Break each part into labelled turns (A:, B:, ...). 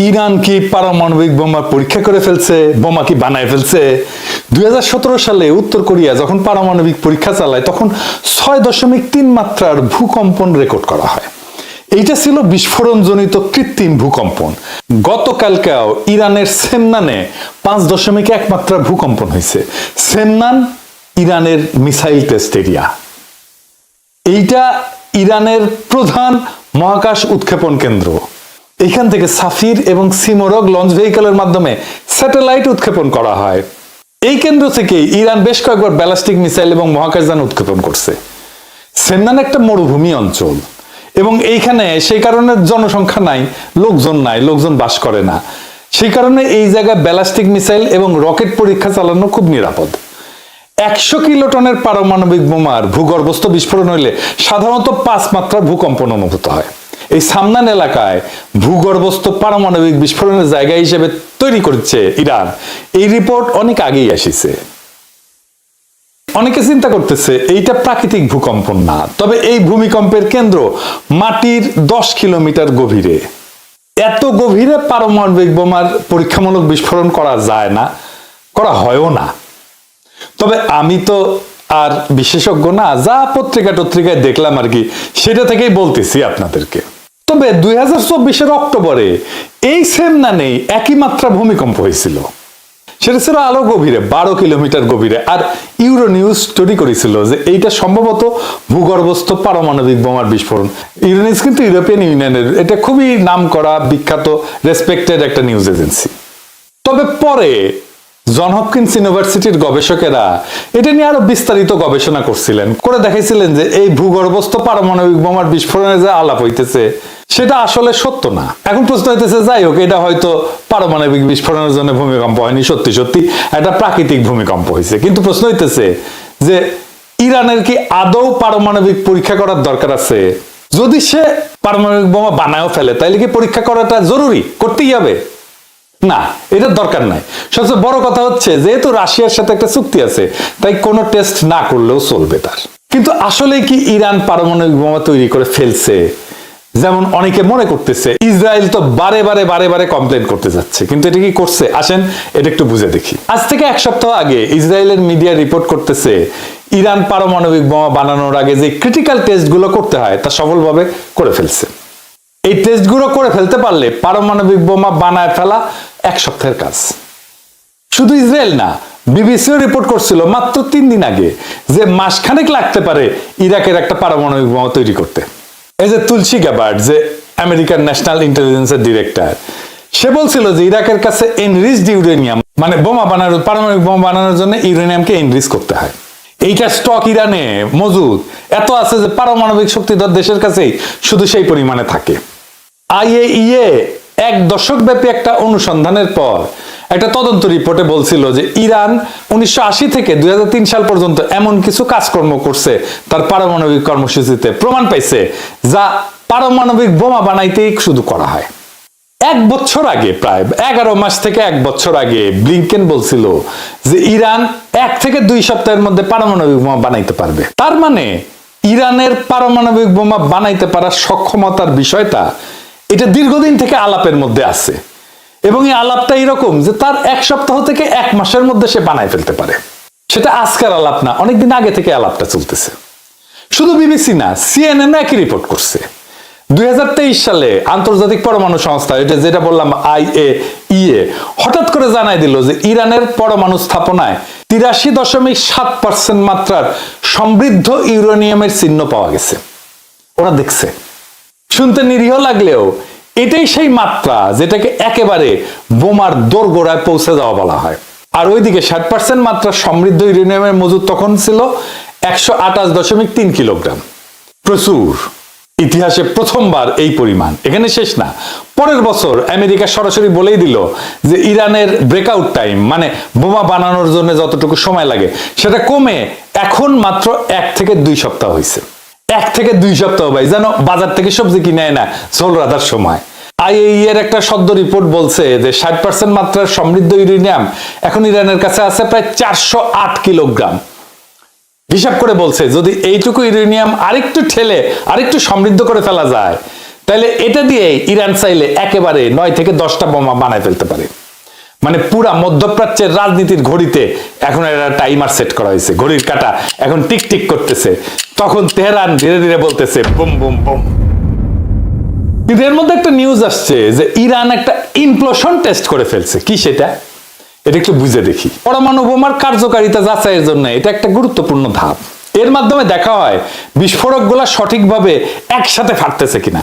A: Iran কি পারমাণবিক বোমা পরীক্ষা করে ফেলছে, বোমা কি বানায় ফেলছে? 2017 সালে উত্তর কোরিয়া যখন পারমাণবিক পরীক্ষা চালায় তখন 6.3 মাত্রার ভূকম্পন রেকর্ড করা হয়। এইটা ছিল বিস্ফোরণজনিত কৃত্রিম ভূকম্পন। গতকালকেও ইরানের সেমনানে 5.1 মাত্রার ভূকম্পন হয়েছে। সেমনান ইরানের মিসাইল টেস্ট এরিয়া। এইটা ইরানের প্রধান মহাকাশ উৎক্ষেপণ কেন্দ্র। এখান থেকে সাফির এবং সিমোরগ লঞ্চ ভেহিকলের মাধ্যমে স্যাটেলাইট উৎক্ষেপণ করা হয়। এই কেন্দ্র থেকে ইরান বেশ কয়েকবার ব্যালিস্টিক মিসাইল এবং মহাকাশযান উৎক্ষেপণ করছে। সেমনান একটা মরুভূমি অঞ্চল এবং এইখানে সেই কারণে জনসংখ্যা নাই, লোকজন বাস করে না। সেই কারণে এই জায়গায় ব্যালিস্টিক মিসাইল এবং রকেট পরীক্ষা চালানো খুব নিরাপদ। 100 কিলোটনের পারমাণবিক বোমার ভূগর্ভস্থ বিস্ফোরণ হইলে সাধারণত 5 মাত্রার ভূকম্পন অনুভূত হয়। এই সামনান এলাকায় ভূগর্ভস্থ পারমাণবিক বিস্ফোরণের জায়গা হিসেবে তৈরি করছে ইরান। এই রিপোর্ট অনেক আগেই আসিছে। অনেকে চিন্তা করতেছে এইটা প্রাকৃতিক ভূকম্পন না, তবে এই ভূমিকম্পের কেন্দ্র মাটির 10 কিলোমিটার গভীরে। এত গভীরে পারমাণবিক বোমার পরীক্ষামূলক বিস্ফোরণ করা যায় না, করা হয়ও না। তবে আমি তো আর বিশেষজ্ঞ না, যা পত্রিকায় দেখলাম আর কি, সেটা থেকেই বলতেছি আপনাদেরকে। তবে 2024 অক্টোবরে এই সেমনানেই একই মাত্রা ভূমিকম্প হয়েছিল। সেটা ছিল আরো গভীরে, 12 কিলোমিটার গভীরে। আর ইউরোনিউজ স্টোরি করেছিল যে এইটা সম্ভবত ভূগর্ভস্থ পারমাণবিক বোমার বিস্ফোরণ। ইউরোনিউজ কিন্তু ইউরোপিয়ান ইউনিয়নের, এটা খুবই নামকরা, বিখ্যাত, রেসপেক্টেড একটা নিউজ এজেন্সি। তবে পরে জন হপকিন্স ইউনিভার্সিটির গবেষকেরা এটা নিয়ে আরো বিস্তারিত গবেষণা করছিলেন, করে দেখাইছিলেন যে এই ভূগর্ভস্থ পারমাণবিক বোমার বিস্ফোরণে যে আলাপ হইতেছে সেটা আসলে সত্য না। এখন প্রশ্ন হইতেছে, যাই হোক, এটা হয়তো পারমাণবিক বিস্ফোরণের জন্য ভূমিকম্প হয়নি, সত্যি একটা প্রাকৃতিক ভূমিকম্প হয়েছে। কিন্তু প্রশ্ন হইতেছে যে ইরানের কি আদৌ পারমাণবিক পরীক্ষা করার দরকার আছে? যদি সে পারমাণবিক বোমা বানায়ও ফেলে তাইলে কি পরীক্ষা করাটা জরুরি, করতেই হবে? না, এটার দরকার নাই। সবচেয়ে বড় কথা হচ্ছে, যেহেতু রাশিয়ার সাথে একটা চুক্তি আছে, তাই কোনো টেস্ট না করলেও চলবে তার। কিন্তু আসলে কি ইরান পারমাণবিক বোমা তৈরি করে ফেলছে যেমন অনেকে মনে করতেছে? ইসরায়েল তো বারে বারে কমপ্লেন করতে যাচ্ছে, কিন্তু এটা কি করছে? আসেন এটা একটু বুঝে দেখি। আজ থেকে 1 সপ্তাহ আগে ইসরায়েলের মিডিয়া রিপোর্ট করতেছে ইরান পারমাণবিক বোমা বানানোর আগে যে ক্রিটিক্যাল টেস্টগুলো করতে হয় তা সফলভাবে করে ফেলছে। এই টেস্টগুলো করে ফেলতে পারলে পারমাণবিক বোমা বানায় ফেলা 1 সপ্তাহের কাজ। শুধু ইসরায়েল না, বিবিসিও রিপোর্ট করছিল মাত্র 3 দিন আগে যে মাসখানেক লাগতে পারে ইরাকের একটা পারমাণবিক বোমা তৈরি করতে। এই যে তুলসী গ্যাবার্ড, যে আমেরিকার ন্যাশনাল ইন্টেলিজেন্সের ডিরেক্টর, সে বলছিল যে ইরাকের কাছে এনরিচড ইউরেনিয়াম, মানে পারমাণবিক বোমা বানানোর জন্য ইউরেনিয়ামকে এনরিচ করতে হয়। এইটা স্টক ইরানে মজুদ এত আছে যে পারমাণবিক শক্তিধর দেশের কাছেই শুধু সেই পরিমাণে থাকে। IAEA 1 দশক ব্যাপী একটা অনুসন্ধানের পর একটা তদন্ত রিপোর্টে বলছিল যে ইরান 1980 থেকে 2003 সাল পর্যন্ত এমন কিছু কাজকর্ম করছে তার পারমাণবিক কর্মসূচিতে প্রমাণ পাইছে যা পারমাণবিক বোমা বানাইতেই শুধু করা হয়। 1 বছর আগে, প্রায় 11 মাস থেকে 1 বছর আগে ব্লিংকেন বলছিল যে ইরান 1 থেকে 2 সপ্তাহের মধ্যে পারমাণবিক বোমা বানাইতে পারবে। তার মানে ইরানের পারমাণবিক বোমা বানাইতে পারার সক্ষমতার বিষয়টা এটা দীর্ঘদিন থেকে আলাপের মধ্যে আছে, এবং এই আলাপটা এরকম যে তার 1 সপ্তাহ থেকে 1 মাসের মধ্যে সে বানায় ফেলতে পারে। সেটা আজকের আলাপ না, অনেকদিন আগে থেকে আলাপটা চলতেছে। শুধু বিবিসি না, CNN একই রিপোর্ট করছে। 2023 সালে আন্তর্জাতিক পরমাণু সংস্থা, যেটা বললাম IAEA, হঠাৎ করে জানাই দিল যে ইরানের পরমাণু স্থাপনায় 83.7% মাত্রার সমৃদ্ধ ইউরেনিয়ামের চিহ্ন পাওয়া গেছে। ওরা দেখছে। শুনতে নিরীহ লাগলেও এটাই সেই মাত্রা যেটাকে একেবারে বোমার দোরগোড়ায় পৌঁছে যাওয়া বলা হয়। আর ওইদিকে 60% মাত্রা সমৃদ্ধ ইউরেনিয়ামের মজুদ তখন ছিল 128.3 কিলোগ্রাম। প্রচুর। ইতিহাসে প্রথমবার এই পরিমাণ। এখানে শেষ না, পরের বছর আমেরিকা সরাসরি বলেই দিল যে ইরানের ব্রেকআউট টাইম, মানে বোমা বানানোর জন্য যতটুকু সময় লাগে, সেটা কমে এখন মাত্র 1 থেকে 2 সপ্তাহ হয়েছে। 1 থেকে 2 সপ্তাহ ভাই, যেন বাজার থেকে সবজি কিনে না ঝোল রাঁধার সময়। IAEA এর একটা সদ্য রিপোর্ট বলছে যে 60% মাত্রার সমৃদ্ধ ইউরেনিয়াম এখন ইরানের কাছে আছে প্রায় 408 কিলোগ্রাম। হিসাব করে বলছে যদি এইটুকু ইউরেনিয়াম আরেকটু ঠেলে আরেকটু সমৃদ্ধ করে ফেলা যায় তাহলে এটা দিয়ে ইরান চাইলে একেবারে 9 থেকে 10টা বোমা বানায় ফেলতে পারে। মানে পুরা মধ্যপ্রাচ্যের রাজনীতির ঘড়িতে এখন একটা টাইমার সেট করা হয়েছে, ঘড়ির কাঁটা এখন টিক টিক করতেছে, তখন তেহরান ধীরে ধীরে বলতেছে বুম বুম বুম। কিন্তু এর মধ্যে একটা নিউজ আসছে যে ইরান একটা ইমপ্লোশন টেস্ট করে ফেলছে। কি সেটা? এটা একটু বুঝে দেখি। পরমাণু বোমার কার্যকারিতা যাচাইয়ের জন্য এটা একটা গুরুত্বপূর্ণ ধাপ। এর মাধ্যমে দেখা হয় বিস্ফোরকগুলা সঠিকভাবে একসাথে ফাটতেছে কিনা।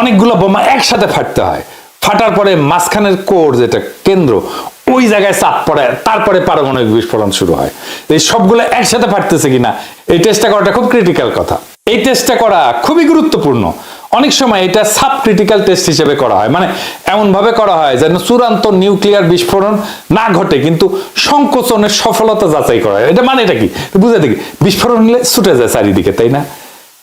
A: অনেকগুলো বোমা একসাথে ফাটতে হয়, ফাটার পরে মাঝখানের কোর যেটা কেন্দ্র, ওই জায়গায় চাপ পড়ে, তারপরে পারমাণবিক বিস্ফোরণ শুরু হয়। এই সবগুলো একসাথে ফাটতেছে কিনা এই টেস্টটা করাটা খুব ক্রিটিক্যাল কথা। এই টেস্টটা করা খুবই গুরুত্বপূর্ণ। অনেক সময় এটা সাব ক্রিটিক্যাল টেস্ট হিসেবে করা হয়, মানে এমন ভাবে করা হয় যেন চূড়ান্ত নিউক্লিয়ার বিস্ফোরণ না ঘটে কিন্তু সংকোচনের সফলতা যাচাই করা হয়। এটা মানে এটা কি বুঝে দেখি, বিস্ফোরণ হলে ছুটে যায় চারিদিকে, তাই না?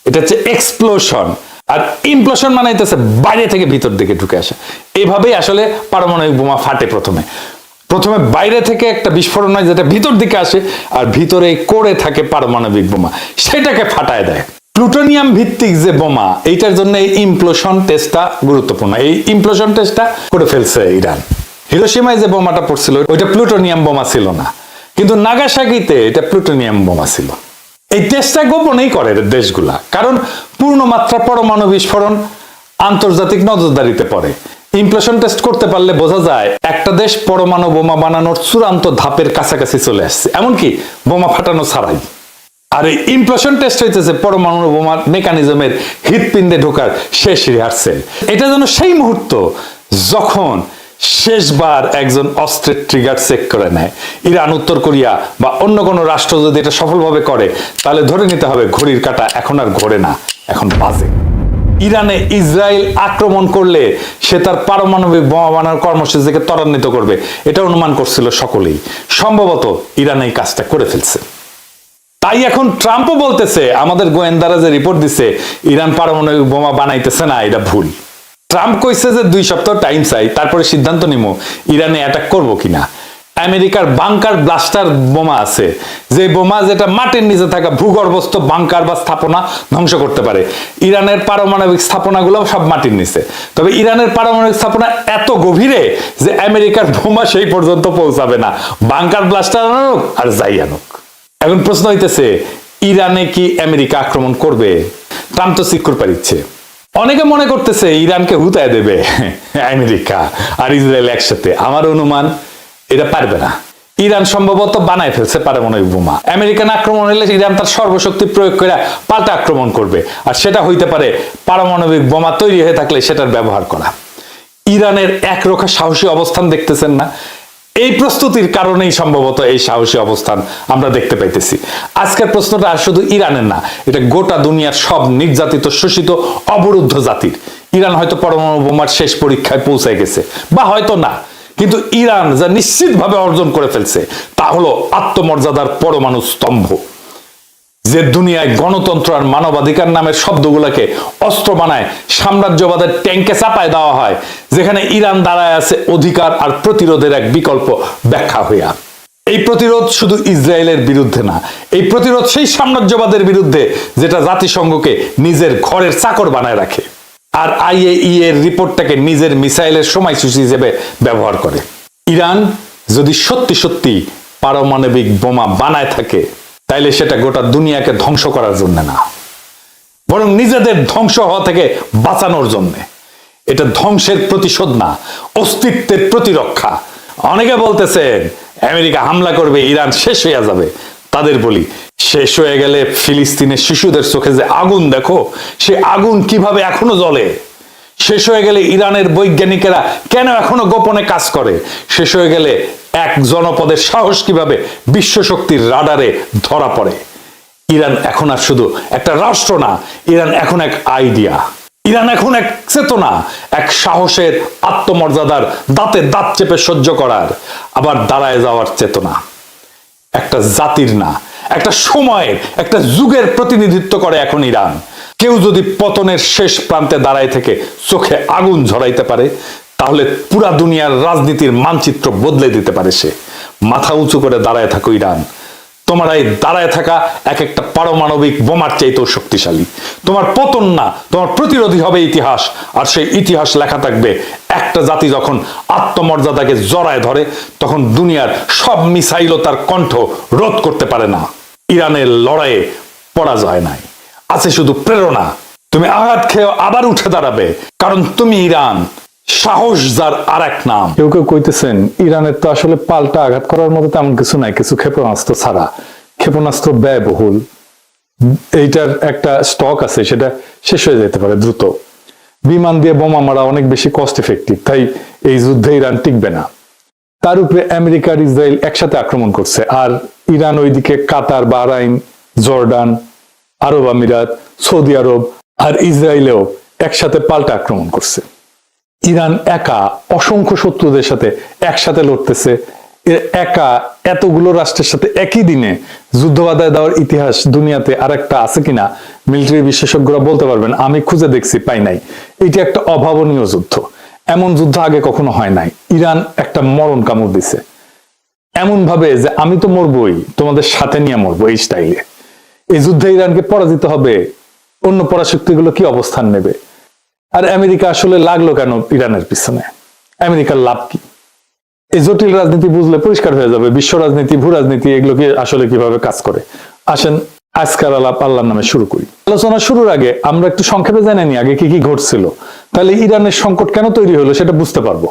A: এটা হচ্ছে এক্সপ্লোশন। আর ইমপ্লোশন মানে হচ্ছে বাইরে থেকে ভিতর দিকে ঢুকে আসে। এভাবেই আসলে পারমাণবিক বোমা ফাটে। প্রথমে বাইরে থেকে একটা বিস্ফোরণ হয় যেটা ভিতর দিকে আসে, আর ভিতরে কোরে থাকে পারমাণবিক বোমা, সেটাকে ফাটায় দেয়। প্লুটোনিয়াম ভিত্তিক যে বোমা, এইটার জন্য এই ইমপ্লোশন টেস্টটা গুরুত্বপূর্ণ। এই ইমপ্লোশন টেস্টটা করে ফেলছে ইরান। হিরোশিমায় যে বোমাটা পড়ছিল ওইটা প্লুটোনিয়াম বোমা ছিল না, কিন্তু নাগাসাকিতে এটা প্লুটোনিয়াম বোমা ছিল। এই টেস্টটা গোপনেই করে দেশগুলা, কারণ পূর্ণমাত্রা পরমাণু বিস্ফোরণ আন্তর্জাতিক নজরদারিতে পড়ে। ইমপ্লোশন টেস্ট করতে পারলে বোঝা যায় একটা দেশ পরমাণু বোমা বানানোর চূড়ান্ত ধাপের কাছাকাছি চলে আসছে, এমনকি বোমা ফাটানো ছাড়াই। আর এই ইমপ্লোশন টেস্ট হইতেছে পরমাণু বোমার মেকানিজমের হৃৎপিণ্ডে ঢোকার শেষ রিহার্সেল। এটা যেন সেই মুহূর্ত যখন শেষবার একজন অস্ত্রের ট্রিগার চেক করে নেয়। ইরান, উত্তর কোরিয়া বা অন্য কোনো রাষ্ট্র যদি এটা সফলভাবে করে, তাহলে ধরে নিতে হবে ঘড়ির কাঁটা এখন আর ঘোরে না, এখন বাজে। ইরানে ইসরায়েল আক্রমণ করলে সে তার পারমাণবিক বোমা বানানোর কর্মসূচিকে ত্বরান্বিত করবে, এটা অনুমান করছিল সকলেই। সম্ভবত ইরান এই কাজটা করে ফেলছে। তাই এখন ট্রাম্পও বলতেছে আমাদের গোয়েন্দারা যে রিপোর্ট দিছে ইরান পারমাণবিক বোমা বানাইতেছে না, এটা ভুল। ট্রাম্প কইছে যে 2 সপ্তাহ টাইম চাই, তারপরে সিদ্ধান্ত নিব ইরানে অ্যাটাক করব কিনা। আমেরিকার বাংকার ব্লাস্টার বোমা আছে, যে বোমা যেটা মাটির নিচে থাকা ভূগর্ভস্থ বাংকার বা স্থাপনা ধ্বংস করতে পারে। ইরানের পারমাণবিক স্থাপনাগুলো সব মাটির নিচে, তবে ইরানের পারমাণবিক স্থাপনা এত গভীরে যে আমেরিকার বোমা সেই পর্যন্ত পৌঁছাবে না, বাংকার ব্লাস্টার আনুক আর যাই আনুক। এখন প্রশ্ন হইতেছে ইরানে কি আমেরিকা আক্রমণ করবে? ট্রাম্প তো সিকিউর পারিচ্ছে। অনেকে মনে করতেছে ইরানকে হুতায় দেবে আমেরিকা আর ইসরায়েল একসাথে। আমার অনুমান এটা পারবে না। ইরান সম্ভবত বানায় ফেলছে পারমাণবিক বোমা। আমেরিকান আক্রমণ হলে ইরান তার সর্বশক্তি প্রয়োগ করে পাল্টা আক্রমণ করবে, আর সেটা হইতে পারে পারমাণবিক বোমা তৈরি হয়ে থাকলে সেটার ব্যবহার করা। ইরানের একরোখা সাহসী অবস্থান দেখতেছেন না? এই প্রস্তুতির কারণেই সম্ভবত এই সাহসী অবস্থান আমরা দেখতে পাইতেছি। আজকের প্রশ্নটা শুধু ইরানের না, এটা গোটা দুনিয়ার সব নির্যাতিত, শোষিত, অবরুদ্ধ জাতির। ইরান হয়তো পরমাণু বোমার শেষ পরীক্ষায় পৌঁছে গেছে, বা হয়তো না, কিন্তু ইরান যা নিশ্চিতভাবে অর্জন করে ফেলছে তা হলো আত্মমর্যাদার পরমাণু স্তম্ভ। যে দুনিয়ায় গণতন্ত্র আর মানবাধিকার নামের শব্দগুলোকে অস্ত্র বানায় সাম্রাজ্যবাদের ট্যাঙ্কে চাপায় দেওয়া হয়, যেখানে ইরান দাঁড়ায় আছে অধিকার আর প্রতিরোধের এক বিকল্প ব্যাখ্যা হইয়া। এই প্রতিরোধ শুধু ইসরায়েলের বিরুদ্ধে না, এই প্রতিরোধ সেই সাম্রাজ্যবাদের বিরুদ্ধে যেটা জাতিসংঘকে নিজের ঘরের চাকর বানায় রাখে, আর IAEA এর রিপোর্টটাকে নিজের মিসাইলের সময়সূচি হিসেবে ব্যবহার করে। ইরান যদি সত্যি সত্যি পারমাণবিক বোমা বানায় থাকে, তাইলে সেটা গোটা দুনিয়াকে ধ্বংস করার জন্য না, বরং নিজেদের ধ্বংস হওয়া থেকে বাঁচানোর জন্য। এটা ধ্বংসের প্রতিশোধ না, অস্তিত্বের প্রতিরক্ষা। অনেকে বলতেছেন আমেরিকা হামলা করবে, ইরান শেষ হয়ে যাবে। তাদের বলি, শেষ হয়ে গেলে ফিলিস্তিনের শিশুদের চোখে যে আগুন দেখো, সে আগুন কিভাবে এখনো জ্বলে। শেষ হয়ে গেলে ইরানের বৈজ্ঞানিকেরা কেন এখনো গোপনে কাজ করে। শেষ হয়ে গেলে এক জনপদের সাহস কিভাবে বিশ্ব শক্তির রাডারে ধরা পড়ে। ইরান এখন আর শুধু একটা রাষ্ট্র না, ইরান এখন এক আইডিয়া, ইরান এখন এক চেতনা, এক সাহসের, আত্মমর্যাদার, দাঁতে দাঁত চেপে সহ্য করার, আবার দাঁড়ায় যাওয়ার চেতনা। একটা জাতির না, একটা সময়ের, একটা যুগের প্রতিনিধিত্ব করে এখন ইরান। কেউ যদি পতনের শেষ প্রান্তে দাঁড়ায় থেকে চোখে আগুন ঝরাইতে পারে, তাহলে পুরা দুনিয়ার রাজনীতির মানচিত্র বদলে দিতে পারে সে। মাথা উঁচু করে দাঁড়ায় থাকো ইরান, তোমার এই দাঁড়ায় থাকা এক একটা পারমাণবিক বোমার চাইতেও শক্তিশালী। তোমার পতন না, তোমার প্রতিরোধী হবে ইতিহাস। আর সেই ইতিহাস লেখা থাকবে একটা জাতি যখন আত্মমর্যাদাকে জড়ায় ধরে, তখন দুনিয়ার সব মিসাইলও তার কণ্ঠ রোধ করতে পারে না। ইরানের লড়াইয়ে পরাজয় নাই, আছে শুধু প্রেরণা। তুমি আঘাত খেয়ে আবার উঠে দাঁড়াবে, কারণ তুমি ইরান, সাহস যার আর এক নাম। কেউ কেউ কইতেছেন ইরানের তো আসলে পাল্টা আঘাত করার মতো তেমন কিছু নাই, কিছু ক্ষেপণাস্ত্র ছাড়া। ক্ষেপণাস্ত্র ব্যয়বহুল, এইটার একটা স্টক আছে, সেটা শেষ হয়ে যেতে পারে দ্রুত। বিমান দিয়ে বোমা মারা অনেক বেশি কস্ট এফেক্টিভ, তাই এই যুদ্ধে ইরান টিকবে না। তার উপরে আমেরিকা আর ইসরায়েল একসাথে আক্রমণ করছে, আর ইরান ওইদিকে কাতার, বাহরাইন, জর্ডান, আরব আমিরাত, সৌদি আরব আর ইসরায়েলেও একসাথে পাল্টা আক্রমণ করছে। ইরান একা অসংখ্য শত্রুদের সাথে একসাথে লড়তেছে। একা এতগুলো রাষ্ট্রের সাথে একই দিনে যুদ্ধ বাধায় দেওয়ার ইতিহাস দুনিয়াতে আর একটা আছে কিনা মিলিটারি বিশেষজ্ঞরা বলতে পারবেন। আমি খুঁজে দেখছি, পাই নাই। এটি একটা অভাবনীয় যুদ্ধ, এমন যুদ্ধ আগে কখনো হয় নাই। ইরান একটা মরণ কামড় দিছে, এমন ভাবে যে আমি তো মরবই, তোমাদের সাথে নিয়ে মরবো, এই স্টাইলে। এই যুদ্ধে ইরানকে পরাজিত হবে, অন্য পরাশক্তিগুলো কি অবস্থান নেবে? আর আমেরিকা আসলে লাগলো কেন ইরানের পিছনে? আমেরিকার লাভ কি? এই জটিল রাজনীতি বুঝলে পরিষ্কার হয়ে যাবে বিশ্ব রাজনীতি, ভূ রাজনীতি এগুলো কি আসলে কিভাবে কাজ করে। আসেন আজকাল আলাপ আল্লাহর নামে শুরু করি। আলোচনা শুরুর আগে আমরা একটু সংক্ষেপে জেনে নিই আগে কি কি ঘটছিল, তাহলে ইরানের সংকট কেন তৈরি হলো সেটা বুঝতে পারবো।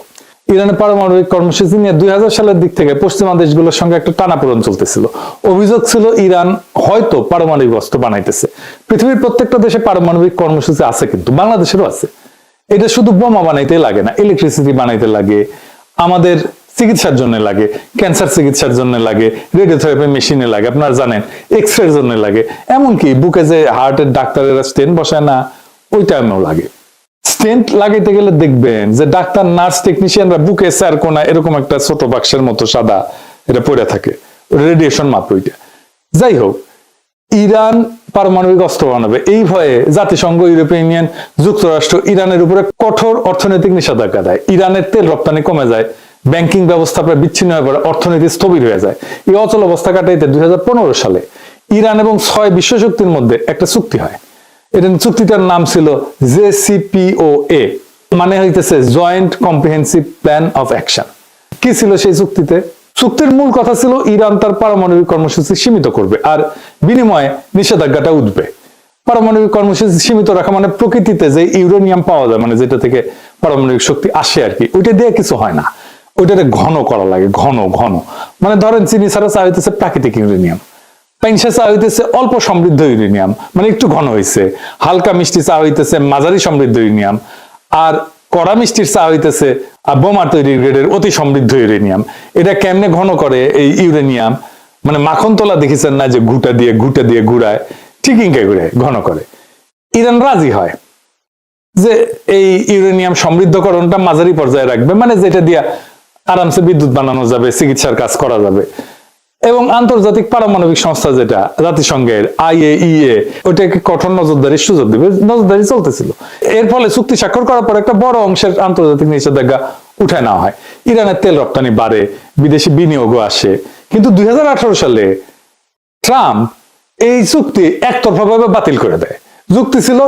A: ইরানের পারমাণবিক কর্মসূচি নিয়ে 2000 সালের দিক থেকে পশ্চিমা দেশগুলোর সঙ্গে একটা টানাপোড়েন চলতেছিল। অভিযোগ ছিল ইরান হয়তো পারমাণবিক অস্ত্র বানাইতেছে। পৃথিবীর প্রত্যেকটা দেশে পারমাণবিক কর্মসূচি আছে, কিন্তু বাংলাদেশেরও আছে। এটা শুধু বোমা বানাইতে লাগে না, ইলেকট্রিসিটি বানাইতে লাগে, আমাদের চিকিৎসার জন্য লাগে, ক্যান্সার চিকিৎসার জন্য লাগে, রেডিওথেরাপি মেশিনে লাগে, আপনারা জানেন, এক্সরের জন্য লাগে, এমনকি বুকে যে হার্টের ডাক্তারেরা স্টেন্ট বসায় না, ওই টাইমেও লাগে। স্টেন্ট লাগাইতে গেলে দেখবেন যে ডাক্তার, নার্স, টেকনিশিয়ানরা বুকে স্যারকোনা এরকম একটা ছোট বাক্সের মতো সাদা এটা পড়ে থাকে, রেডিয়েশন মাপ ওইটা। যাই হোক, ইরান পারমাণবিক অস্ত্র বানাবে এই ভয়ে জাতিসংঘ, ইউরোপিয়ান ইউনিয়ন, যুক্তরাষ্ট্র ইরানের উপরে কঠোর অর্থনৈতিক নিষেধাজ্ঞা দেয়। ইরানের তেল রপ্তানি কমে যায়, ব্যাংকিং ব্যবস্থা প্রায় বিচ্ছিন্ন হয়ে পড়ে, অর্থনীতি স্থবির হয়ে যায়। এই অচল অবস্থা কাটাইতে 2015 সালে ইরান এবং 6 বিশ্বশক্তির মধ্যে একটা চুক্তি হয়। এটা চুক্তিটার নাম ছিল JCPOA, মানে হইতেছে joint comprehensive plan of action. কি ছিল সেই চুক্তিতে? চুক্তির মূল কথা ছিল ইরান তার পারমাণবিক কর্মসূচি সীমিত করবে, আর বিনিময়ে নিষেধাজ্ঞাটা উঠবে। পারমাণবিক কর্মসূচি সীমিত রাখা মানে প্রকৃতিতে যে ইউরেনিয়াম পাওয়া যায়, মানে যেটা থেকে পারমাণবিক শক্তি আসে আর কি, ওইটা দিয়ে কিছু হয় না, ওইটাতে ঘন করা লাগে, ঘন ঘন। মানে ধরেন চিনি ছাড়া চা হইতেছে প্রাকৃতিক ইউরেনিয়াম, পাইনসা চা হইতেছে অল্প সমৃদ্ধ ইউরেনিয়াম, মানে একটু ঘন হয়েছে। হালকা মিষ্টি চা হইতেছে মাঝারি সমৃদ্ধ ইউরেনিয়াম, আর কড়া মিষ্টির চা হইতেছে বোমা তৈরির গ্রেডের অতি সমৃদ্ধ ইউরেনিয়াম। এটা কেমনে ঘন করে এই ইউরেনিয়াম? মানে মাখন তোলা দেখেছেন না, যে ঘুটা দিয়ে ঘুরায়, ঠিক ইনকে ঘুরে ঘন করে। ইরান রাজি হয় যে এই ইউরেনিয়াম সমৃদ্ধকরণটা মাঝারি পর্যায়ে রাখবে, মানে যেটা দিয়ে আরামসে বিদ্যুৎ বানানো যাবে, চিকিৎসার কাজ করা যাবে। এবং আন্তর্জাতিক পারমাণবিক সংস্থা যেটা জাতিসংঘের IAEA, ওইটাকে কঠোর নজরদারির সুযোগ দিবে, নজরদারি চলতেছিল। এর ফলে চুক্তি স্বাক্ষর করার পর একটা বড় অংশের আন্তর্জাতিক নিষেধাজ্ঞা উঠায় নেওয়া হয়। ইরানের তেল রপ্তানি বাড়ে, বিদেশি বিনিয়োগও আসে। কিন্তু 2018 সালে ট্রাম্প এই চুক্তি একতরফাভাবে বাতিল করে দেয়। যুক্তি ছিল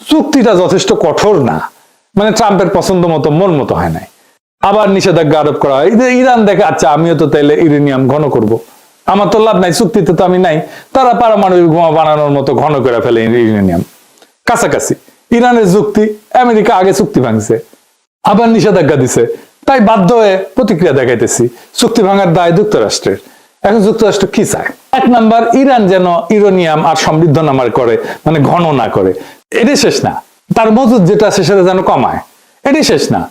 A: চুক্তিটা যথেষ্ট কঠোর না, মানে ট্রাম্পের পছন্দ মতো, মন মতো হয় নাই। আবার নিষেধাজ্ঞা আরোপ করা হয়। ইরান দেখে, আচ্ছা আমিও তো তাইলে ইউরেনিয়াম ঘন করব, আমার তো লাভ নাই, চুক্তিতে তো আমি নাই। তারা পারমাণবিক বোমা বানানোর মতো ঘন করে ফেলে ইউরেনিয়াম। কাছাকাছি ইরানের যুক্তি, আমেরিকা আগে চুক্তি ভাঙছে, আবার নিষেধাজ্ঞা দিছে, তাই বাধ্য হয়ে প্রতিক্রিয়া দেখাইতেছি। চুক্তি ভাঙার দায় যুক্তরাষ্ট্রের। এখন যুক্তরাষ্ট্র কি চায়? 1 নাম্বার, ইরান যেন ইউরেনিয়াম আর সমৃদ্ধ নামার করে, মানে ঘন না করে। এটাই শেষ না, তার মজুদ যেটা আছে সেটা যেন কমায়, এটাই শেষ না।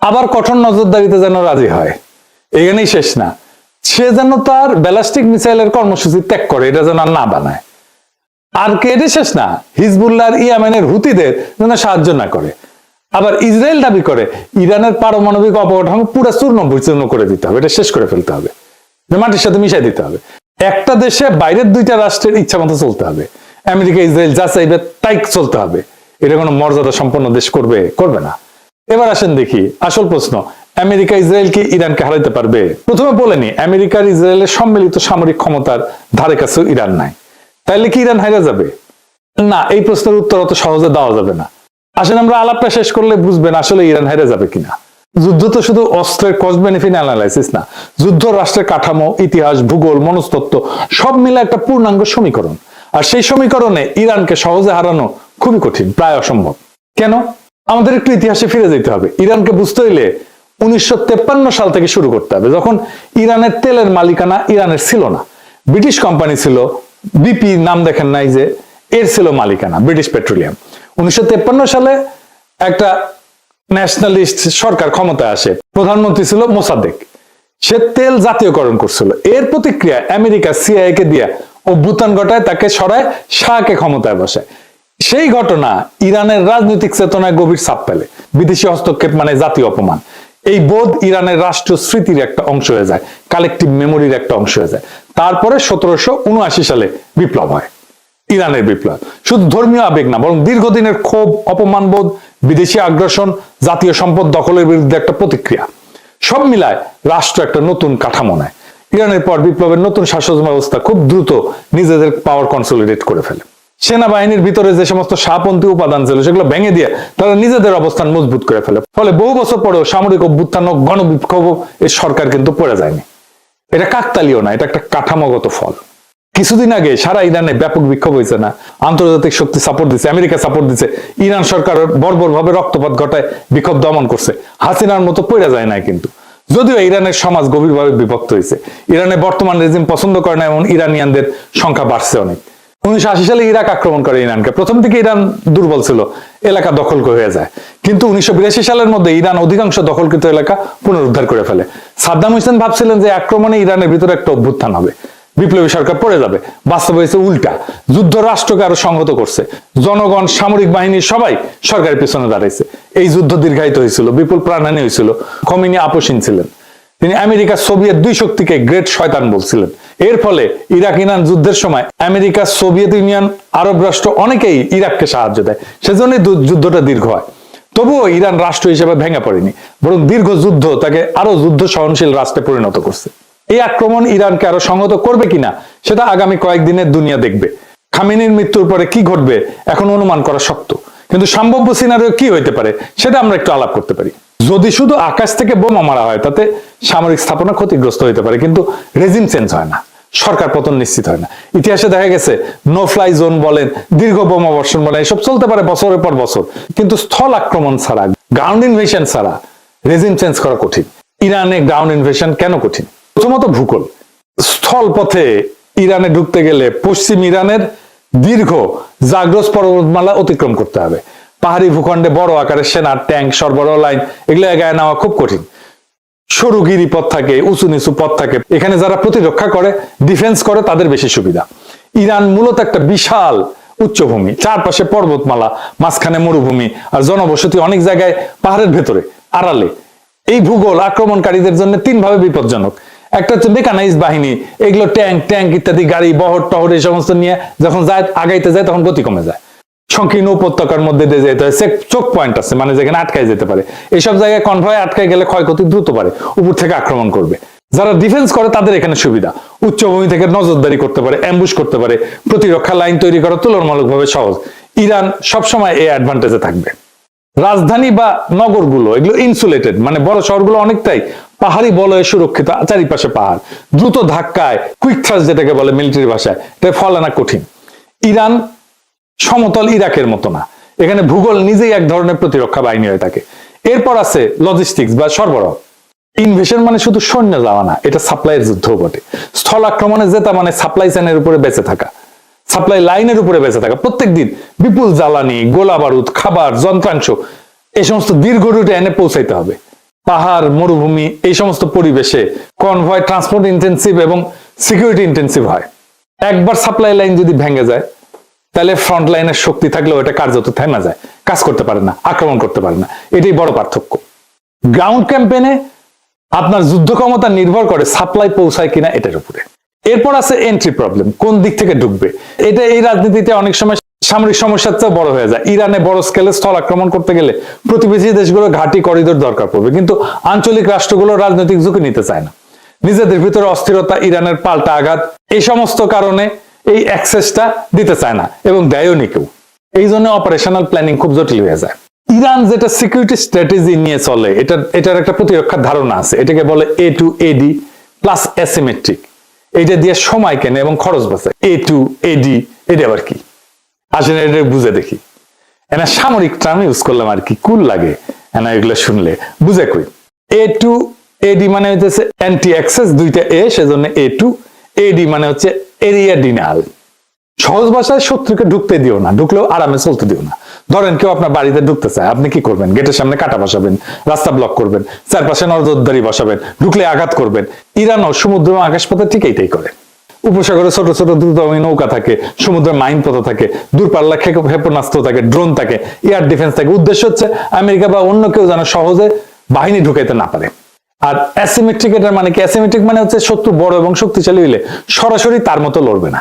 A: আবার কঠোর নজরদারিতে যেন রাজি হয়, এখানেই শেষ না। সে যেন তার ব্যালিস্টিক মিসাইলের কর্মসূচি ত্যাগ করে, এটা যেন না বানায়। আর কে? এটাই শেষ না, হিজবুল্লাহ আর ইয়েমেনের হুতিদের যেন সাহায্য না করে। আবার ইসরায়েল দাবি করে ইরানের পারমাণবিক অবকাঠামো পুরো চূর্ণ বিচূর্ণ করে দিতে হবে, এটা শেষ করে ফেলতে হবে, মাটির সাথে মিশাই দিতে হবে। একটা দেশে বাইরের 2টা রাষ্ট্রের ইচ্ছা মতো চলতে হবে, আমেরিকা ইসরায়েল যা চাইবে তাই চলতে হবে। এটা কোনো মর্যাদা সম্পন্ন দেশ করবে না। এবার আসেন দেখি আসল প্রশ্ন, আমেরিকা ইসরায়েল কি ইরানকে হারাইতে পারবে? প্রথমে বলেনি আমেরিকার ইসরায়েলের সম্মিলিত সামরিক ক্ষমতার ধারে কাছেও ইরান নাই, তাইলে কি ইরান হারা যাবে? না, এই প্রশ্নের উত্তর অত সহজে দেওয়া যাবে না। আসলে আমরা আলাপটা শেষ করলে বুঝবেন আসলে ইরান হেরে যাবে কিনা। যুদ্ধ তো শুধু অস্ত্রের কস্ট বেনিফিট অ্যানালাইসিস না, যুদ্ধ রাষ্ট্রের কাঠামো, ইতিহাস, ভূগোল, মনস্তত্ত্ব সব মিলে একটা পূর্ণাঙ্গ সমীকরণ। আর সেই সমীকরণে ইরানকে সহজে হারানো খুবই কঠিন, প্রায় অসম্ভব। কেন? আমাদের একটু ইতিহাসে ফিরে যেতে হবে। ইরানকে বুঝতে হইলে 1953 সাল থেকে শুরু করতে হবে, যখন ইরানের তেলের মালিকানা ইরানের ছিল না, ব্রিটিশ কোম্পানি ছিল। বিপি নাম দেখেন নাই যে, এর ছিল মালিকানা ব্রিটিশ পেট্রোলিয়াম। 1953 সালে একটা ন্যাশনালিস্ট সরকার ক্ষমতায় আসে, প্রধানমন্ত্রী ছিল মোসাদ্দেক। সে তেল জাতীয়করণ করছিল। এর প্রতিক্রিয়া আমেরিকা সিআইএ কে দিয়া অভ্যুত্থান ঘটায়, তাকে সরায়, শাহকে ক্ষমতায় বসায়। সেই ঘটনা ইরানের রাজনৈতিক চেতনায় গভীর ছাপ ফেলে। বিদেশি হস্তক্ষেপ মানে জাতীয় অপমান। এই বোধ ইরানের রাষ্ট্র স্মৃতির একটা অংশ হয়ে যায়, কালেকটিভ মেমোরির একটা অংশ হয়ে যায়। তারপরে 1779 সালে বিপ্লব হয়, ইরানের বিপ্লব। শুধু ধর্মীয় আবেগ না, বরং দীর্ঘদিনের ক্ষোভ, অপমানবোধ, বিদেশি আগ্রাসন, জাতীয় সম্পদ দখলের বিরুদ্ধে একটা প্রতিক্রিয়া, সব মিলায় রাষ্ট্র একটা নতুন কাঠামো নেয়। ইরানের পর বিপ্লবের নতুন শাসন ব্যবস্থা খুব দ্রুত নিজেদের পাওয়ার কনসলিডেট করে ফেলে। সেনাবাহিনীর ভিতরে যে সমস্ত শাহপন্থী উপাদান ছিল সেগুলো ভেঙে দিয়ে তারা নিজেদের অবস্থান মজবুত করে ফেলে। ফলে বহু বছর পরেও সামরিক অভ্যুত্থান ও গণবিক্ষোভ এই সরকার কিন্তু পড়ে যায়নি। এটা কাকতালীয় না, এটা একটা কাঠামোগত ফল। কিছুদিন আগে সারা ইরানে ব্যাপক বিক্ষোভ হয়েছে না? আন্তর্জাতিক শক্তি সাপোর্ট দিচ্ছে, আমেরিকা সাপোর্ট দিচ্ছে, ইরান সরকার বর্বর ভাবে রক্তপাত ঘটায় বিক্ষোভ দমন করছে। হাসিনার মতো পড়ে যায় না কিন্তু। যদিও ইরানের সমাজ গভীরভাবে বিভক্ত হয়েছে, ইরানের বর্তমান রেজিম পছন্দ করে না এমন ইরানিয়ানদের সংখ্যা বাড়ছে অনেক। 1980 সালে ইরাক আক্রমণ করে ইরানকে। প্রথম থেকে ইরান দুর্বল ছিল, এলাকা দখল হয়ে যায়। কিন্তু 1982 সালের মধ্যে ইরান অধিকাংশ দখলকৃত এলাকা পুনরুদ্ধার করে ফেলে। সাদ্দাম হোসেন ভাবছিলেন যে আক্রমণে ইরানের ভিতরে একটা অভ্যুত্থান হবে, বিপ্লবী সরকার পড়ে যাবে। বাস্তব হয়েছে উল্টা। যুদ্ধ রাষ্ট্রকে আরো সংহত করছে। জনগণ, সামরিক বাহিনী সবাই সরকারের পিছনে দাঁড়াইছে। এই যুদ্ধ দীর্ঘায়িত হয়েছিল, বিপুল প্রাণহানি হয়েছিল। খোমেনি আপোষহীন ছিলেন। তিনি আমেরিকা সোভিয়েত দুই শক্তিকে গ্রেট শয়তান বলছিলেন। এর ফলে ইরাক ইরান যুদ্ধের সময় আমেরিকা, সোভিয়েত ইউনিয়ন, আরব রাষ্ট্র অনেকেই ইরাককে সাহায্য দেয়। সেজন্য যুদ্ধটা দীর্ঘ হয়। তবুও ইরান রাষ্ট্র হিসেবে ভেঙে পড়েনি, বরং দীর্ঘ যুদ্ধ তাকে আরো যুদ্ধ সহনশীল রাষ্ট্রে পরিণত করছে। এই আক্রমণ ইরানকে আরো সংহত করবে কিনা সেটা আগামী কয়েকদিনের দুনিয়া দেখবে। খামেনির মৃত্যুর পরে কি ঘটবে এখন অনুমান করা শক্ত, কিন্তু সম্ভাব্য সিনারিও কি হইতে পারে সেটা আমরা একটু আলাপ করতে পারি। যদি শুধু আকাশ থেকে বোমা মারা হয় তাতে সামরিক স্থাপনা ক্ষতিগ্রস্ত হইতে পারে, কিন্তু রেজিম চেঞ্জ হয় না, সরকার পতন নিশ্চিত হয় না। ইতিহাসে দেখা গেছে নো ফ্লাই জোন বলেন, দীর্ঘ বোমা বর্ষণ বলেন, এসব চলতে পারে বছরের পর বছর, কিন্তু স্থল আক্রমণ ছাড়া, গ্রাউন্ড ইনভেশন ছাড়া রেজিম চেঞ্জ করা কঠিন। ইরানে গ্রাউন্ড ইনভেশন কেন কঠিন? প্রথমত ভূগোল। স্থল পথে ইরানে ঢুকতে গেলে পশ্চিম ইরানের দীর্ঘ জাগ্রস পর্বতমালা অতিক্রম করতে হবে। পাহাড়ি ভূখণ্ডে বড় আকারের সেনা, ট্যাঙ্ক, সরবরাহ লাইন এগুলো এগায় নেওয়া খুব কঠিন। সরু গিরিপথ থাকে, উঁচু নিচু পথ থাকে। এখানে যারা প্রতিরক্ষা করে, ডিফেন্স করে, তাদের বেশি সুবিধা। ইরান মূলত একটা বিশাল উচ্চভূমি, চারপাশে পর্বতমালা, মাঝখানে মরুভূমি, আর জনবসতি অনেক জায়গায় পাহাড়ের ভেতরে আড়ালে। এই ভূগোল আক্রমণকারীদের জন্য তিনভাবে বিপজ্জনক। একটা হচ্ছে মেকানাইজ বাহিনী, এগুলো ট্যাঙ্ক ইত্যাদি গাড়ি, বহর টহর এই সমস্ত নিয়ে যখন যায়, আগাইতে যায়, তখন গতি কমে যায়। সংকীর্ণ উপত্যকার মধ্যে দিয়ে যেতে হয়, চোখ পয়েন্ট আছে, মানে যেখানে আটকায় যেতে পারে। এইসব জায়গায় কনভয় আটকায় গেলে ক্ষয়ক্ষতি দ্রুত পারে, উপর থেকে আক্রমণ করবে। যারা ডিফেন্স করে তাদের এখানে সুবিধা, উচ্চভূমি থেকে নজরদারি করতে পারে, অ্যাম্বুশ করতে পারে, প্রতিরক্ষা লাইন তৈরি করা তুলনামূলকভাবে সহজ। ইরান সবসময় এই অ্যাডভান্টেজে থাকবে। রাজধানী বা নগরগুলো এগুলো ইনসুলেটেড, মানে বড় শহরগুলো অনেকটাই পাহাড়ি বলয়ে সুরক্ষিত, চারিপাশে পাহাড়। দ্রুত ধাক্কায়, কুইক থ্রাস্ট যেটাকে বলে মিলিটারি ভাষায়, এটা ফল আনা কঠিন। ইরান সমতল ইরাকের মতো না, এখানে ভূগোল নিজেই এক ধরনের প্রতিরক্ষা বাহিনী হয়ে থাকে। এরপর আছে লজিস্টিক্স বা সরবরাহ। ইনভেশন মানে শুধু সৈন্য যাওয়া না, এটা সাপ্লাইয়ের যুদ্ধও বটে। স্থল আক্রমণে জেতা মানে সাপ্লাই চেনের উপরে বেঁচে থাকা, সাপ্লাই লাইনের উপরে বেঁচে থাকা। প্রত্যেক দিন বিপুল জ্বালানি, গোলা বারুদ, খাবার, যন্ত্রাংশ এই সমস্ত দীর্ঘ রুটে এনে পৌঁছাইতে হবে। পাহাড়, মরুভূমি এই সমস্ত পরিবেশে কনভয় ট্রান্সপোর্ট ইন্টেন্সিভ এবং সিকিউরিটি ইন্টেন্সিভ হয়। একবার সাপ্লাই লাইন যদি ভেঙে যায়, তাহলে ফ্রন্ট লাইনের শক্তি থাকলেও এটা কার্যত থেমে যায়, কাজ করতে পারে না, আক্রমণ করতে পারে না। এটাই বড় পার্থক্য। গ্রাউন্ড ক্যাম্পেনে আপনার যুদ্ধ ক্ষমতা নির্ভর করে সাপ্লাই পৌঁছায় কিনা এটার উপরে। এরপর আছে এন্ট্রি প্রবলেম, কোন দিক থেকে ঢুকবে। এটা এই রাজনীতিতে অনেক সময় সামরিক সমস্যার চেয়ে বড় হয়ে যায়। ইরানে বড় স্কেলে স্থল আক্রমণ করতে গেলে প্রতিবেশী দেশগুলো ঘাঁটি করিডোর দরকার পড়বে, কিন্তু আঞ্চলিক রাষ্ট্রগুলো রাজনৈতিক ঝুঁকি নিতে চায় না। নিজেদের ভিতরে অস্থিরতা, ইরানের পাল্টা আঘাত, এই সমস্ত কারণে এই অ্যাক্সেসটা দিতে চায় না এবং দেয়ও নি কেউ। এই জন্য অপারেশনাল প্ল্যানিং খুব জটিল হয়ে যায়। ইরান যেটা সিকিউরিটি স্ট্র্যাটেজি নিয়ে চলে, এটার একটা প্রতিরক্ষার ধারণা আছে, এটাকে বলে A2AD প্লাস অ্যাসিমেট্রিক। এইটা দিয়ে সময় কেনে এবং খরচ বাঁচে। A2AD এটা আবার কি আসেন, এটা বুঝে দেখি। এনা সামরিক টার্ম ইউজ করলাম আর কি, কুল লাগে এনা এগুলো শুনলে, বুঝে কই। A2AD মানে হচ্ছে অ্যান্টি অ্যাক্সেস, দুইটা এ, সেজন্য A2AD মানে হচ্ছে এরিয়া ডিনাল। সহজ ভাষায় শত্রুকে ঢুকতে দিও না, ঢুকলেও আরামে চলতে দিও না। ধরেন কেউ আপনার বাড়িতে ঢুকতে চায়, আপনি কি করবেন? গেটের সামনে কাটা বসাবেন, রাস্তা ব্লক করবেন, চারপাশে নজরদারি বসাবেন, ঢুকলে আঘাত করবেন। ইরানও সমুদ্র এবং আকাশপথে ঠিক এইটাই করে। উপসাগরে ছোট ছোট দ্রুতগামী নৌকা থাকে, সমুদ্রের মাইন পথ থাকে, দূরপাল্লা ক্ষেপণাস্ত্র থাকে, ড্রোন থাকে, এয়ার ডিফেন্স থাকে। উদ্দেশ্য হচ্ছে আমেরিকা বা অন্য কেউ যেন সহজে বাহিনী ঢুকাইতে না পারে। আর অ্যাসিমেট্রিক, এটার মানে কি? অ্যাসিমেট্রিক মানে হচ্ছে শত্রু বড় এবং শক্তিশালী হইলে সরাসরি তার মতো লড়বে না,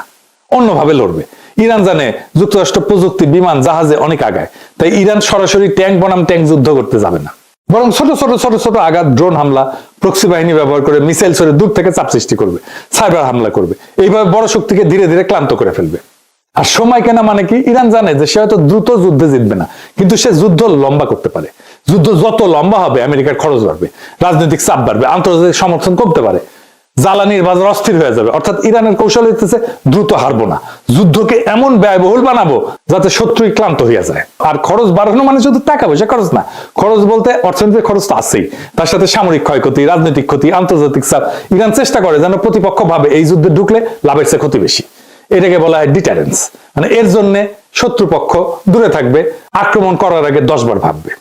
A: অন্যভাবে লড়বে। ইরান জানে যুক্তরাষ্ট্র প্রযুক্তি, বিমান, জাহাজে অনেক আগায়, তাই ইরান সরাসরি ট্যাঙ্ক বনাম ট্যাঙ্ক যুদ্ধ করতে যাবে না, বরং ছোট ছোট ছোট ছোট আঘাত, ড্রোন হামলা, প্রক্সি বাহিনী ব্যবহার করে মিসাইল ছড়ে দূর থেকে চাপ সৃষ্টি করবে, সাইবার হামলা করবে। এইভাবে বড় শক্তিকে ধীরে ধীরে ক্লান্ত করে ফেলবে। আর সময় কেনা মানে কি? ইরান জানে যে সে হয়তো দ্রুত যুদ্ধে জিতবে না, কিন্তু সে যুদ্ধ লম্বা করতে পারে। যুদ্ধ যত লম্বা হবে আমেরিকার খরচ বাড়বে, রাজনৈতিক চাপ বাড়বে, আন্তর্জাতিক সমর্থন কমতে পারে, জ্বালানির বাজার অস্থির হয়ে যাবে। অর্থাৎ ইরানের কৌশল হইতেছে দ্রুত হারবো না, যুদ্ধকে এমন ব্যয়বহুল বানাবো যাতে শত্রুই ক্লান্ত হইয়া যায়। আর খরচ বাড়ানো মানে শুধু টাকা পয়সা খরচ না, খরচ বলতে অর্থনৈতিক খরচ তো আছেই, তার সাথে সামরিক ক্ষয়ক্ষতি, রাজনৈতিক ক্ষতি, আন্তর্জাতিক চাপ। ইরান চেষ্টা করে যেন প্রতিপক্ষ ভাবে এই যুদ্ধে ঢুকলে লাভের চেয়ে ক্ষতি বেশি। এটাকে বলা হয় ডিটারেন্স। মানে এর জন্য শত্রুপক্ষ দূরে থাকবে, আক্রমণ করার আগে 10 বার ভাববে।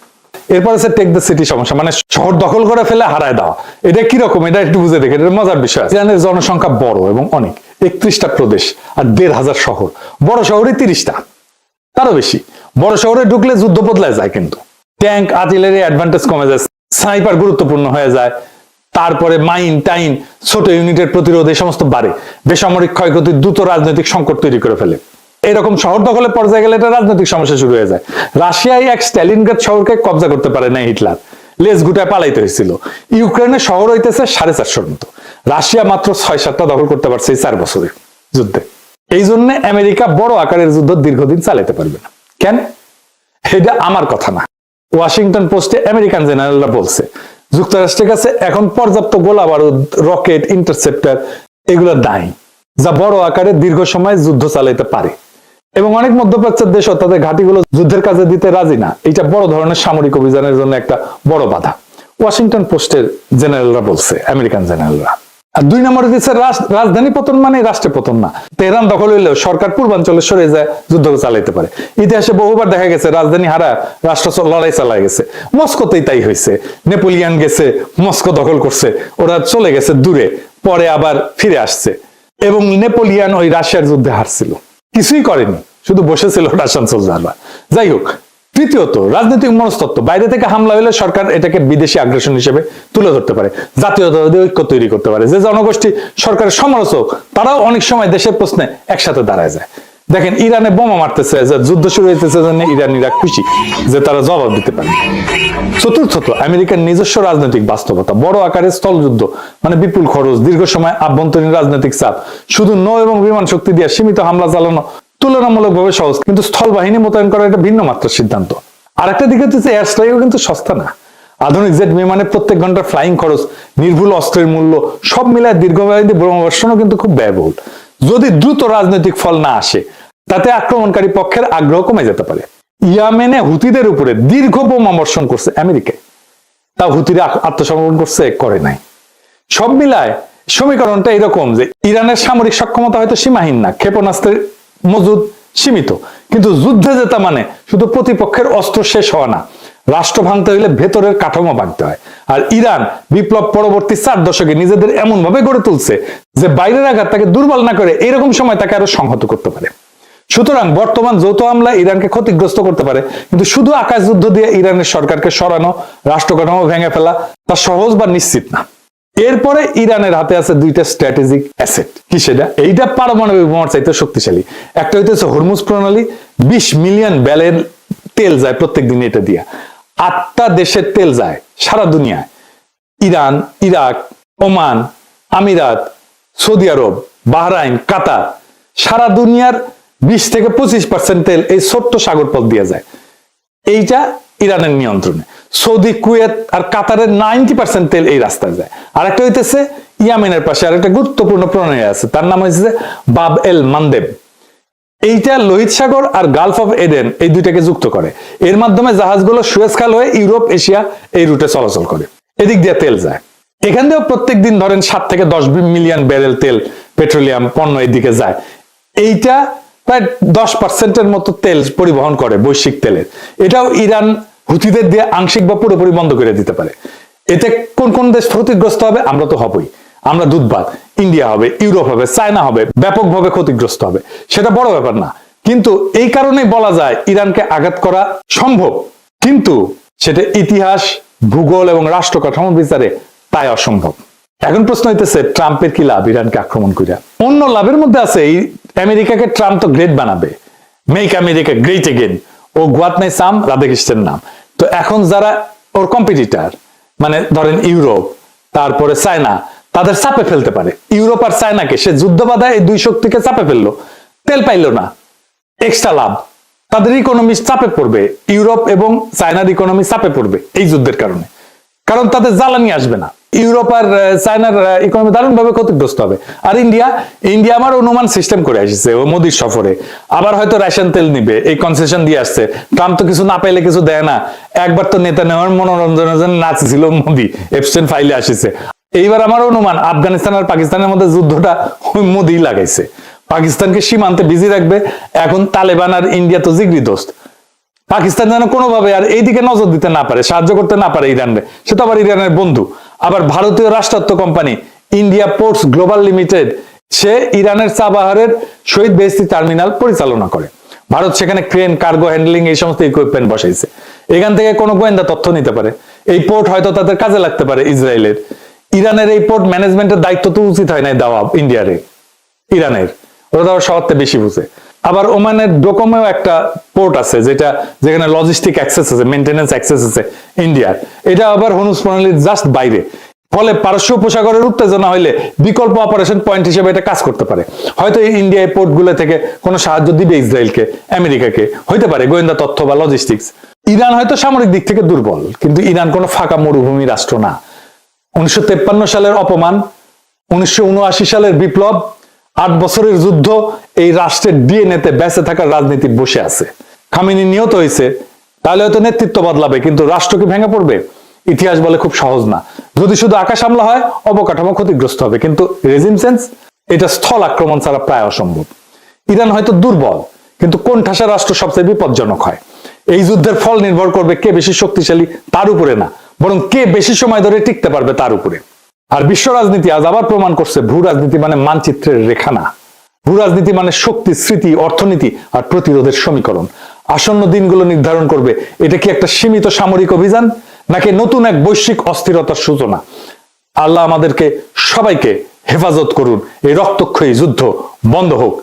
A: এরপর আছে টেক দ্য সিটি সমস্যা, মানে শহর দখল করে ফেলে হারায় দেওয়া। এটা কিরকম, এটা একটু বুঝে দেখে, এটা মজার বিষয়। ইরানের জনসংখ্যা বড় এবং অনেক, 31টা প্রদেশ আর 1,500 শহর। বড় শহরে 30টা, তারও বেশি। বড় শহরে ঢুকলে যুদ্ধ বদলায় যায়, কিন্তু ট্যাঙ্ক, আর্টিলারি অ্যাডভান্টেজ কমে যায়, স্নাইপার গুরুত্বপূর্ণ হয়ে যায়, তারপরে মাইন টাইন, ছোট ইউনিটের প্রতিরোধ, এই সমস্ত বাড়ে। বেসামরিক ক্ষয়ক্ষতি, দ্রুত রাজনৈতিক সংকট তৈরি করে ফেলে। এরকম শহর দখলে পর্যায়ে গেলে এটা রাজনৈতিক সমস্যা শুরু হয়ে যায়। রাশিয়ায় এক স্ট্যালিনগ্রাদ শহরকে কবজা করতে পারে না হিটলার, লেজ গুটায় পালাইতে হয়েছিল। ইউক্রেনের শহর হইতেছে 450-র মতো, রাশিয়া মাত্র 6-7টা দখল করতে পারছে এই 4 বছরের যুদ্ধে। এই জন্য আমেরিকা বড় আকারের যুদ্ধ দীর্ঘদিন চালাতে পারবে না। কেন? এটা আমার কথা না, ওয়াশিংটন পোস্টে আমেরিকান জেনারেলরা বলছে যুক্তরাষ্ট্রের কাছে এখন পর্যাপ্ত গোলা বারুদ, রকেট, ইন্টারসেপ্টর এগুলো নাই, যা বড় আকারে দীর্ঘ সময় যুদ্ধ চালাইতে পারে। এবং অনেক মধ্যপ্রাচ্যের দেশও তাদের ঘাঁটিগুলো যুদ্ধের কাজে দিতে রাজি না। এটা বড় ধরনের সামরিক অভিযানের জন্য একটা বড় বাধা, ওয়াশিংটন পোস্টের জেনারেলরা বলছে, আমেরিকান জেনারেলরা। আর 2 নম্বরে দিচ্ছে রাজধানী পতন মানে রাষ্ট্রের পতন না। তেহরান দখল হইলেও সরকার পূর্বাঞ্চলে সরে যায়, যুদ্ধ চালাইতে পারে। ইতিহাসে বহুবার দেখা গেছে রাজধানী হারা রাষ্ট্র লড়াই চালায় গেছে। মস্কোতেই তাই হয়েছে, নেপোলিয়ান গেছে, মস্কো দখল করছে, ওরা চলে গেছে দূরে, পরে আবার ফিরে আসছে। এবং নেপোলিয়ান ওই রাশিয়ার যুদ্ধে হারছিল, কিছুই করেনি, শুধু বসেছিল রাশিয়ান সোলজাররা। যাই হোক, তৃতীয়ত রাজনৈতিক মনস্তত্ত্ব, বাইরে থেকে হামলা হলে সরকার এটাকে বিদেশি আগ্রাসন হিসেবে তুলে ধরতে পারে, জাতীয়তাবাদী ঐক্য তৈরি করতে পারে। যে জনগোষ্ঠী সরকারের সমালোচক তারাও অনেক সময় দেশের প্রশ্নে একসাথে দাঁড়ায় যায়। দেখেন ইরানে বোমা মারতেছে, যুদ্ধ শুরু হইতেছে, জন্য ইরানিরা খুশি যে তারা জবাব দিতে পারে। চতুর্থত আমেরিকার নিজস্ব রাজনৈতিক বাস্তবতা, বড় আকারের স্থলযুদ্ধ মানে বিপুল খরচ, দীর্ঘ সময় আভ্যন্তরীণ রাজনৈতিক চাপ। শুধু নৌ এবং বিমান শক্তি দিয়ে সীমিত হামলা চালানো তুলনামূলকভাবে সহজ, কিন্তু স্থল বাহিনী মোতায়েন করা একটা ভিন্ন মাত্রার সিদ্ধান্ত। আর একটা দিকে হচ্ছে এয়ার স্ট্রাইকও কিন্তু সস্তা না। আধুনিক জেট বিমানে প্রত্যেক ঘন্টার ফ্লাইং খরচ, নির্ভুল অস্ত্রের মূল্য সব মিলায় দীর্ঘমেয়াদী বোমাবর্ষণও কিন্তু খুব ব্যয়বহুল। যদি দ্রুত রাজনৈতিক ফল না আসে, তাতে আক্রমণকারী পক্ষের আগ্রহ কমে যেতে পারে। ইয়েমেনে হুতিদের উপরে দীর্ঘ বোমা বর্ষণ করছে আমেরিকায়, তা হুতিরা আত্মসমর্পণ করছে? করে নাই। সব মিলায় সমীকরণটা এরকম যে ইরানের সামরিক সক্ষমতা হয়তো সীমাহীন না, ক্ষেপণাস্ত্রের মজুদ সীমিত, কিন্তু যুদ্ধে জেতা মানে শুধু প্রতিপক্ষের অস্ত্র শেষ হওয়া না, রাষ্ট্র ভাঙতে হইলে ভেতরের কাঠামো ভাঙতে হয়। আর ইরান বিপ্লব পরবর্তী 4 দশকে নিজেদের এমন ভাবে গড়ে তুলছে যে বাইরের আঘাত তাকে দুর্বল না করে এরকম সময় তাকে আরো সংহত করতে পারে। সুতরাং বর্তমান যৌথ হামলা ইরানকে ক্ষতিগ্রস্ত করতে পারে, কিন্তু শুধু আকাশ যুদ্ধ দিয়ে ইরানের সরকারকে সরানো, রাষ্ট্র কাঠামো ভেঙে ফেলা তা সহজ বা নিশ্চিত না। এরপরে ইরানের হাতে আছে দুইটা স্ট্র্যাটেজিক অ্যাসেট। কি সেটা? এইটা পারমাণবিক বোমার চাইতে শক্তিশালী। একটা হইতেছে হরমুজ প্রণালী, 20 মিলিয়ন ব্যারেল তেল যায় প্রত্যেক দিন এটা দিয়া। 8টা দেশের তেল যায় সারা দুনিয়ায়, ইরান, ইরাক, ওমান, আমিরাত, সৌদি আরব, বাহরাইন, কাতার, সারা দুনিয়ার 20 থেকে 25% তেল এই ছোট্ট সাগর পথ দিয়ে যায়। এইটা ইরানের নিয়ন্ত্রণে। সৌদি, কুয়েত আর কাতারের 90% তেল এই রাস্তায় যায়। আরেকটা হইতেছে ইয়ামেনের পাশে আরেকটা গুরুত্বপূর্ণ প্রণালী আছে, তার নাম হচ্ছে বাব এল মানদেব। এইটা লোহিত সাগর আর গালফ অফ এডেন এই দুইটাকে যুক্ত করে। এর মাধ্যমে জাহাজগুলো সুয়েজ খাল হয়ে ইউরোপ, এশিয়া এই রুটে চলাচল করে। এদিক দিয়ে তেল যায়। এখান দিয়েও প্রত্যেক দিন ধরেন 7 থেকে 10 মিলিয়ন ব্যারেল তেল, পেট্রোলিয়াম পণ্য এদিকে যায়। এইটা প্রায় 10%-এর মতো তেল পরিবহন করে বৈশ্বিক তেলের। এটাও ইরান হুথিদের দিয়ে আংশিক বা পুরোপুরি বন্ধ করে দিতে পারে। এতে কোন কোন দেশ ক্ষতিগ্রস্ত হবে? আমরা তো হবই। আমরা দুধবাদ, ইন্ডিয়া হবে, ইউরোপ হবে, চায়না হবে, ব্যাপকভাবে ক্ষতিগ্রস্ত হবে। সেটা বড় ব্যাপার না, কিন্তু এই কারণেই বলা যায় ইরানকে আঘাত করা সম্ভব, কিন্তু সেটা ইতিহাস, ভূগোল এবং রাষ্ট্র কাঠামো বিচারে তাই অসম্ভব। এখন প্রশ্ন হইতেছে ট্রাম্পের কি লাভ ইরানকে আক্রমণ করিয়া? অন্য লাভের মধ্যে আছে আমেরিকাকে ট্রাম্প তো গ্রেট বানাবে, মেক আমেরিকা গ্রেট এগেন। ও গুয়াতনাই সাম রাধাকৃষ্ণের নাম। তো এখন যারা ওর কম্পিটিটর, মানে ধরেন ইউরোপ, তারপরে চায়না, তাদের চাপে ফেলতে পারে। ইউরোপ আর চায়নাকে সে যুদ্ধ বাধায় এই দুই শক্তিকে চাপে ফেললো, তেল পাইলো না, এক্সট্রা লাভ। তাদের ইকোনমি চাপে পড়বে, ইউরোপ এবং চায়নার ইকোনমি চাপে পড়বে এই যুদ্ধের কারণে, কারণ তাদের জ্বালানি আসবে না। ইউরোপ আর চায়নার ইকোনমি দারুণভাবে ক্ষতিগ্রস্ত হবে। আর ইন্ডিয়া আমার অনুমান সিস্টেম করে আসছে ও মোদির সফরে, আবার হয়তো রাশিয়ান তেল নিবে, এই কনসেশন দিয়ে আসছে। ট্রাম্প তো কিছু না পাইলে কিছু দেয় না। একবার তো নেতা নেওয়ার মনোরঞ্জনের জন্য নাচছিল মোদি, এপস্টেইন ফাইলে আসিছে। এইবার আমার অনুমান আফগানিস্তান আর পাকিস্তানের মধ্যে যুদ্ধটা ওই মোদি লাগাইছে। পাকিস্তানকে সীমান্তে বিজি রাখবে। এখন তালেবান আর ইন্ডিয়া তো জিগরি দোস্ত। পাকিস্তান যেন কোনোভাবে আর এইদিকে নজর দিতে না পারে, সাহায্য করতে না পারে ইরানরে। সে তো আবার ইরানের বন্ধু। আবার ভারতীয় রাষ্ট্রায়ত্ত company India Ports Global Limited, সে ইরানের চাবাহারের শহীদ বেহেশতি টার্মিনাল পরিচালনা করে। ভারত সেখানে ক্রেন, কার্গো হ্যান্ডলিং এই সমস্ত ইকুইপমেন্ট বসাইছে। এখান থেকে কোনো গোয়েন্দা তথ্য নিতে পারে। এই পোর্ট হয়তো তাদের কাজে লাগতে পারে ইসরায়েলের। ইরানের এই পোর্ট ম্যানেজমেন্টের দায়িত্ব তো উচিত হয় না দেওয়া ইন্ডিয়ারে, ইরানের। ওরা তো সবার বেশি বুঝে। আবার ওমানের ডোকোমেও একটা পোর্ট আছে যেখানে লজিস্টিক অ্যাক্সেস আছে, মেইনটেনেন্স অ্যাক্সেস আছে ইন্ডিয়ার। এটা আবার হরমুজ প্রণালীর জাস্ট বাইরে। ফলে পারস্য উপসাগরের উত্তেজনা হইলে বিকল্প অপারেশন পয়েন্ট হিসেবে এটা কাজ করতে পারে। হয়তো ইন্ডিয়া এই পোর্টগুলো থেকে কোনো সাহায্য দিবে ইসরায়েলকে, আমেরিকাকে, হইতে পারে গোয়েন্দা তথ্য বা লজিস্টিক্স। ইরান হয়তো সামরিক দিক থেকে দুর্বল, কিন্তু ইরান কোনো ফাঁকা মরুভূমি রাষ্ট্র না। 1953 সালের অপমান, 1979 সালের বিপ্লব, 8 বছরের যুদ্ধ এই রাষ্ট্রের ডিএনএতে বেঁচে থাকার রাজনীতি বসে আছে। খামেনি নিহত হয়েছে, তাহলে হয়তো নেতৃত্ব বদলাবে, কিন্তু রাষ্ট্র কি ভেঙে পড়বে? ইতিহাস বলে খুব সহজ না। যদি শুধু আকাশ হামলা হয় অবকাঠামো ক্ষতিগ্রস্ত হবে, কিন্তু রেজিম চেঞ্জ এটা স্থল আক্রমণ ছাড়া প্রায় অসম্ভব। ইরান হয়তো দুর্বল, কিন্তু কোন ঠাসা রাষ্ট্র সবচেয়ে বিপজ্জনক হয়? এই যুদ্ধের ফল নির্ভর করবে কে বেশি শক্তিশালী তার উপরে না, বরং কে বেশি সময় ধরে টিকতে পারবে তার উপরে। আর বিশ্ব রাজনীতি আজ আবার প্রমাণ করছে ভূ রাজনীতি মানে মানচিত্রের রেখা না। ভূ রাজনীতি মানে শক্তি, স্মৃতি, অর্থনীতি আর প্রতিরোধের সমীকরণ। আসন্ন দিনগুলো নির্ধারণ করবে এটা কি একটা সীমিত সামরিক অভিযান নাকি নতুন এক বৈশ্বিক অস্থিরতার সূচনা। আল্লাহ আমাদেরকে সবাইকে হেফাজত করুন। এই রক্তক্ষয়ী যুদ্ধ বন্ধ হোক।